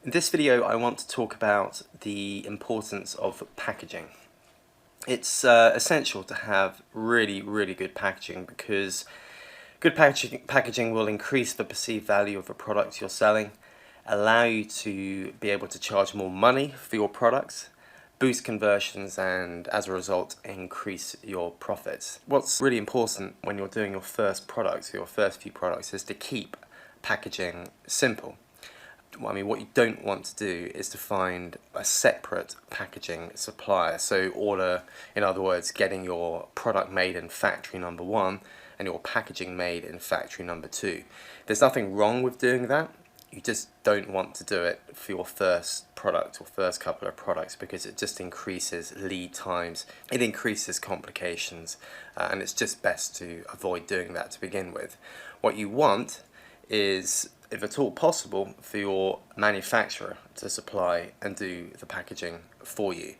In this video I want to talk about the importance of packaging. It's essential to have really good packaging because good packaging will increase the perceived value of a product you're selling, allow you to be able to charge more money for your products, boost conversions, and as a result increase your profits. What's really important when you're doing your first products, your first few products, is to keep packaging simple. I mean, what you don't want to do is to find a separate packaging supplier. So in other words, getting your product made in factory number 1 and your packaging made in factory number 2. There's nothing wrong with doing that. You just don't want to do it for your first product or first couple of products because it just increases lead times, it increases complications, and it's just best to avoid doing that to begin with. What you want is, if at all possible, for your manufacturer to supply and do the packaging for you.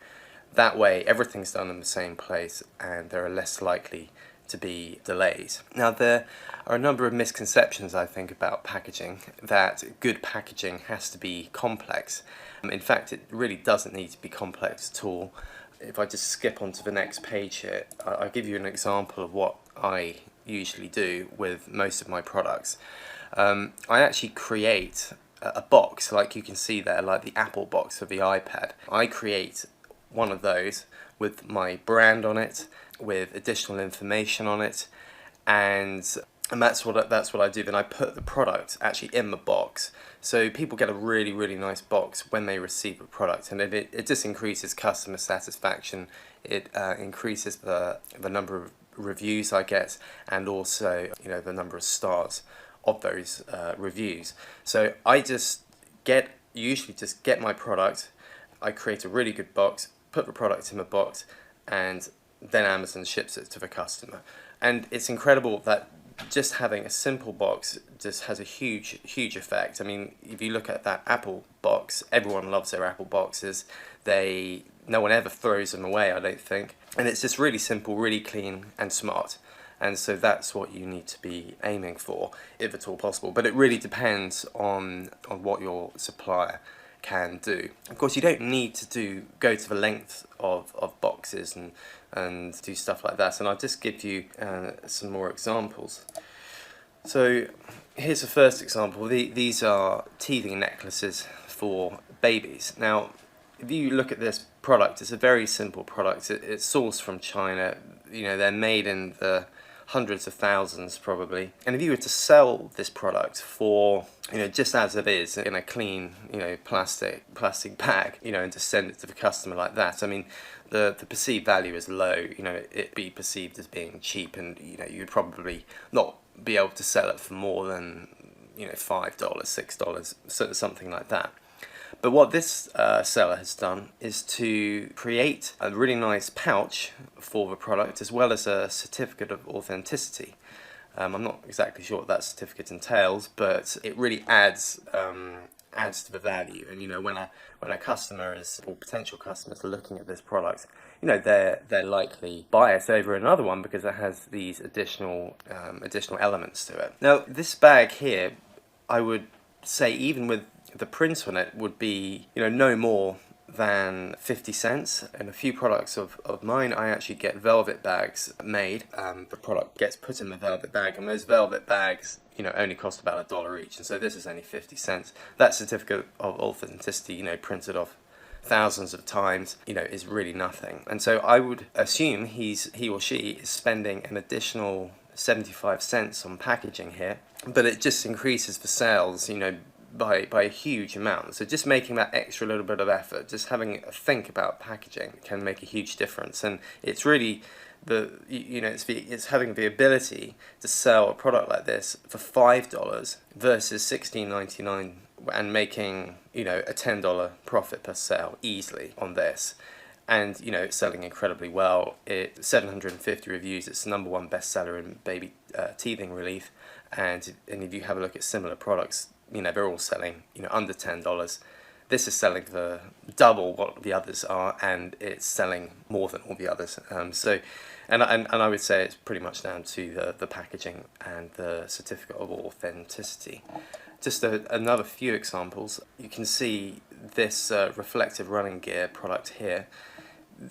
That way everything's done in the same place and there are less likely to be delays. Now, there are a number of misconceptions, I think, about packaging, that good packaging has to be complex. In fact, it really doesn't need to be complex at all. If I just skip onto the next page here, I'll give you an example of what I usually do with most of my products. I actually create a box, like you can see there, like the Apple box for the iPad. I create one of those with my brand on it, with additional information on it, and that's what I do. Then I put the product actually in the box, so people get a really nice box when they receive a product, and it just increases customer satisfaction. It increases the number of reviews I get, and also the number of stars of those reviews. So I usually just get my product, I create a really good box, put the product in the box, and then Amazon ships it to the customer. And it's incredible that just having a simple box just has a huge effect. I mean, if you look at that Apple box, everyone loves their Apple boxes. No one ever throws them away, I don't think. And it's just really simple, really clean and smart. And so that's what you need to be aiming for, if at all possible. But it really depends on what your supplier can do. Of course, you don't need to go to the length of boxes and do stuff like that. And I'll just give you some more examples. So here's the first example. These are teething necklaces for babies. Now, if you look at this product, it's a very simple product. It's sourced from China. They're made in the hundreds of thousands probably, and if you were to sell this product for just as it is in a clean plastic bag, and to send it to the customer like that, I mean the perceived value is low. It'd be perceived as being cheap, and you'd probably not be able to sell it for more than $5, $6, something like that. But what this seller has done is to create a really nice pouch for the product, as well as a certificate of authenticity. I'm not exactly sure what that certificate entails, but it really adds to the value. And when a customer or potential customers are looking at this product, they're likely buy it over another one because it has these additional elements to it. Now, this bag here, I would say, even with the print on it, would be no more than 50 cents. And a few products of mine, I actually get velvet bags made. The product gets put in the velvet bag, and those velvet bags only cost about $1 each, and so this is only 50 cents. That certificate of authenticity, printed off thousands of times, is really nothing. And so I would assume he or she is spending an additional 75 cents on packaging here, but it just increases the sales by a huge amount. So just making that extra little bit of effort, just having a think about packaging, can make a huge difference. And it's really it's having the ability to sell a product like this for $5 versus $16.99, and making a $10 profit per sale easily on this. And it's selling incredibly well. It's 750 reviews. It's the #1 bestseller in baby teething relief. And if you have a look at similar products, they're all selling under $10. This is selling for double what the others are, and it's selling more than all the others. And I would say it's pretty much down to the packaging and the certificate of authenticity. Just another few examples. You can see this reflective running gear product here.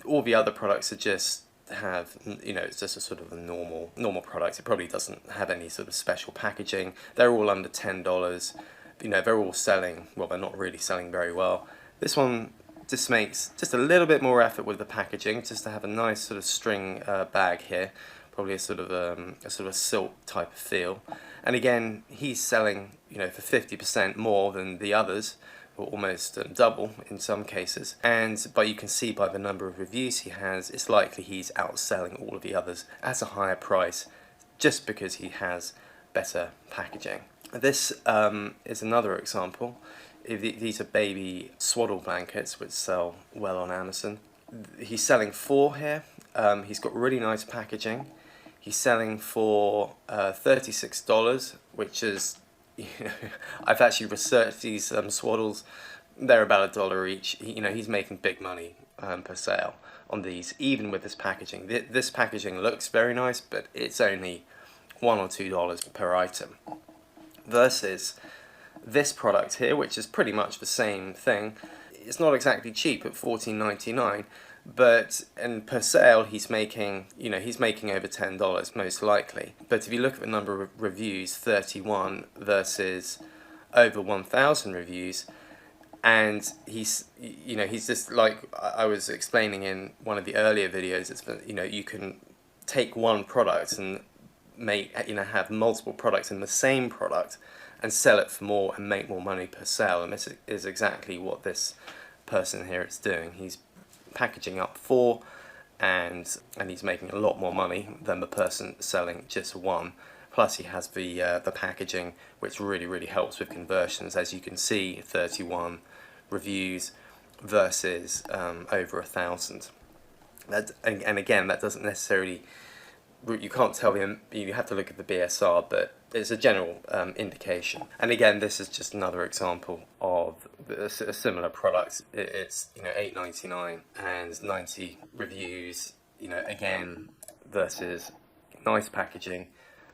All the other products are just it's just a sort of a normal product. It probably doesn't have any sort of special packaging. They're all under $10. They're all selling, well, they're not really selling very well. This one just makes just a little bit more effort with the packaging, just to have a nice sort of string bag here, probably a sort of silk type of feel. And again, he's selling, for 50% more than the others, or almost double in some cases. But you can see by the number of reviews he has, it's likely he's outselling all of the others at a higher price, just because he has better packaging. This is another example. These are baby swaddle blankets which sell well on Amazon. He's selling 4 here. He's got really nice packaging. He's selling for $36, which is, I've actually researched these swaddles. They're about $1 each. He's making big money per sale on these, even with this packaging. This packaging looks very nice, but it's only $1 or $2 per item. Versus this product here, which is pretty much the same thing. It's not exactly cheap at $14.99, but per sale he's making over $10 most likely. But if you look at the number of reviews, 31 versus over 1,000 reviews, and he's just, like I was explaining in one of the earlier videos, it's you can take one product and have multiple products in the same product and sell it for more and make more money per sale. And this is exactly what this person here is doing. He's packaging up 4 and he's making a lot more money than the person selling just 1. Plus he has the packaging, which really helps with conversions. As you can see, 31 reviews versus over 1,000. And again, that doesn't necessarily, you can't tell them, you have to look at the BSR, but it's a general indication. And again, this is just another example of a similar product. It's $8.99 and 90 reviews, again, versus nice packaging,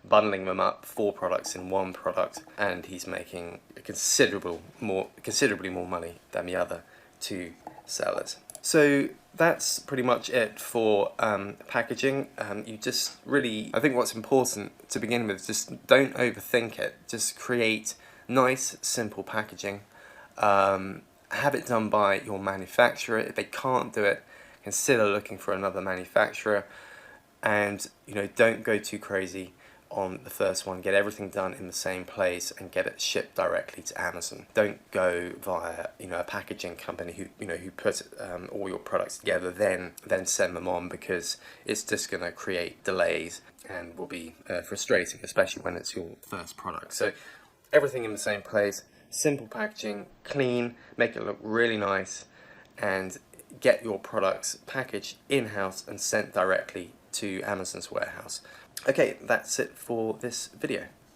bundling them up, 4 products in 1 product, and he's making considerably more money than the other 2 sellers. So that's pretty much it for packaging. You just really, I think what's important to begin with, just don't overthink it. Just create nice, simple packaging. Have it done by your manufacturer. If they can't do it, consider looking for another manufacturer. And don't go too crazy on the first one. Get everything done in the same place and get it shipped directly to Amazon. Don't go via a packaging company who put all your products together, then send them on, because it's just going to create delays and will be frustrating, especially when it's your first product. So everything in the same place, simple packaging, clean, make it look really nice, and get your products packaged in-house and sent directly to Amazon's warehouse. Okay, that's it for this video.